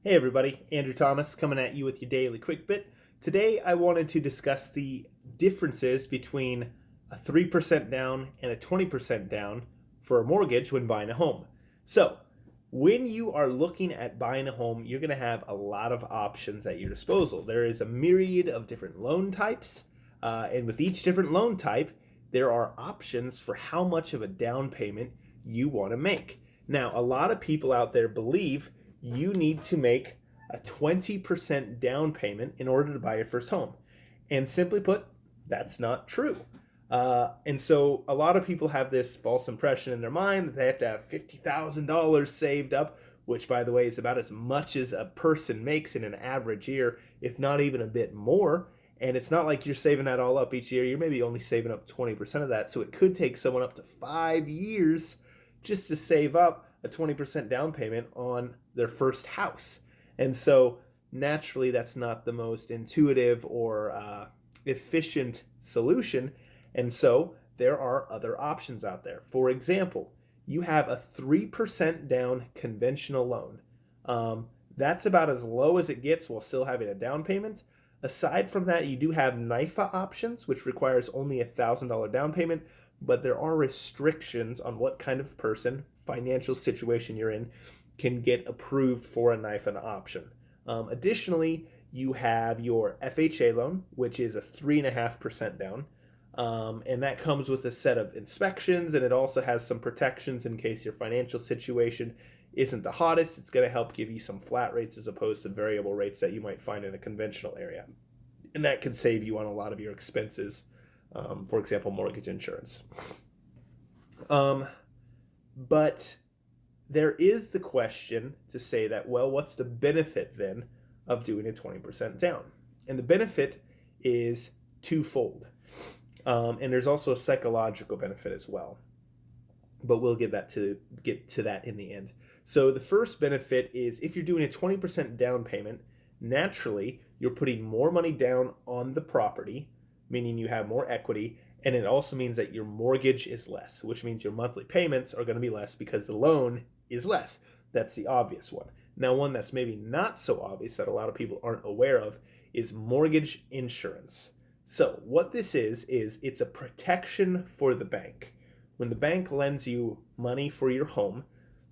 Hey everybody, Andrew Thomas coming at you with your daily quick bit. Today I wanted to discuss the differences between a 3% down and a 20% down for a mortgage when buying a home. So, when you are looking at buying a home, you're going to have a lot of options at your disposal. There is a myriad of different loan types, and with each different loan type, there are options for how much of a down payment you want to make. Now, a lot of people out there believe you need to make a 20% down payment in order to buy your first home. And simply put, that's not true. And so a lot of people have this false impression in their mind that they have to have $50,000 saved up, which, by the way, is about as much as a person makes in an average year, if not even a bit more. And it's not like you're saving that all up each year. You're maybe only saving up 20% of that. So it could take someone up to 5 years just to save up a 20% down payment on their first house. And so naturally, that's not the most intuitive or efficient solution. And so there are other options out there. For example, you have a 3% down conventional loan. That's about as low as it gets while still having a down payment. Aside from that, you do have NYFA options, which requires only $1,000 down payment, but there are restrictions on what kind of person, financial situation you're in, can get approved for a NYFA option. Additionally, you have your FHA loan, which is a 3.5% down. And that comes with a set of inspections, and it also has some protections in case your financial situation isn't the hottest. It's going to help give you some flat rates as opposed to variable rates that you might find in a conventional area. And that can save you on a lot of your expenses, for example, mortgage insurance. But there is the question to say that, well, what's the benefit then of doing a 20% down? And the benefit is twofold. And there's also a psychological benefit as well. But we'll get to that in the end. So the first benefit is if you're doing a 20% down payment, naturally you're putting more money down on the property, meaning you have more equity, and it also means that your mortgage is less, which means your monthly payments are going to be less because the loan is less. That's the obvious one. Now, one that's maybe not so obvious that a lot of people aren't aware of is mortgage insurance. So what this is it's a protection for the bank. When the bank lends you money for your home,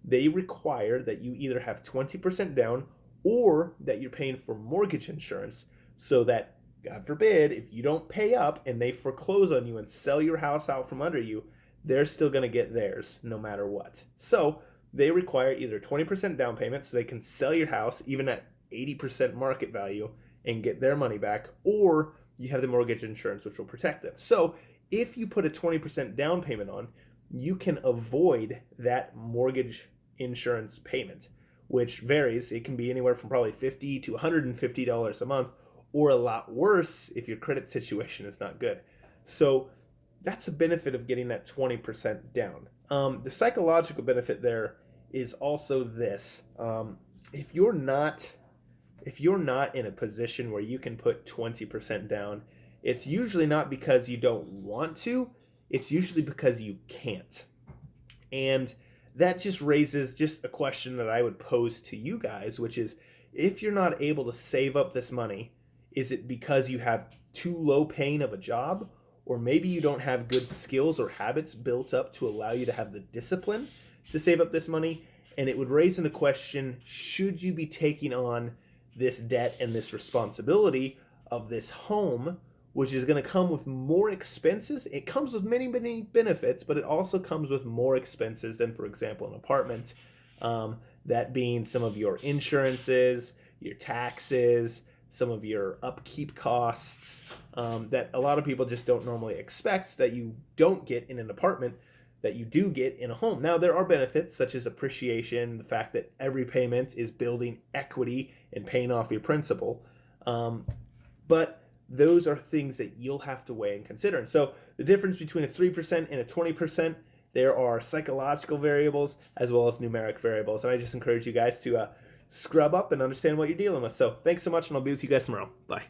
they require that you either have 20% down or that you're paying for mortgage insurance so that, God forbid, if you don't pay up and they foreclose on you and sell your house out from under you, they're still going to get theirs no matter what. So they require either 20% down payment so they can sell your house even at 80% market value and get their money back, or you have the mortgage insurance which will protect them. So if you put a 20% down payment on, you can avoid that mortgage insurance payment, which varies. It can be anywhere from probably $50 to $150 a month, or a lot worse if your credit situation is not good. So that's a benefit of getting that 20% down. The psychological benefit there is also this. If you're not in a position where you can put 20% down, it's usually not because you don't want to, it's usually because you can't. And that just raises just a question that I would pose to you guys, which is, if you're not able to save up this money, is it because you have too low paying of a job? Or maybe you don't have good skills or habits built up to allow you to have the discipline to save up this money? And it would raise in the question, should you be taking on this debt and this responsibility of this home, which is going to come with more expenses? It comes with many, many benefits, but it also comes with more expenses than, for example, an apartment. That being some of your insurances, your taxes, some of your upkeep costs that a lot of people just don't normally expect that you don't get in an apartment that you do get in a home. Now, there are benefits such as appreciation, the fact that every payment is building equity and paying off your principal. But those are things that you'll have to weigh and consider. And so the difference between a 3% and a 20%, there are psychological variables as well as numeric variables. And I just encourage you guys to scrub up and understand what you're dealing with. So thanks so much, and I'll be with you guys tomorrow. Bye.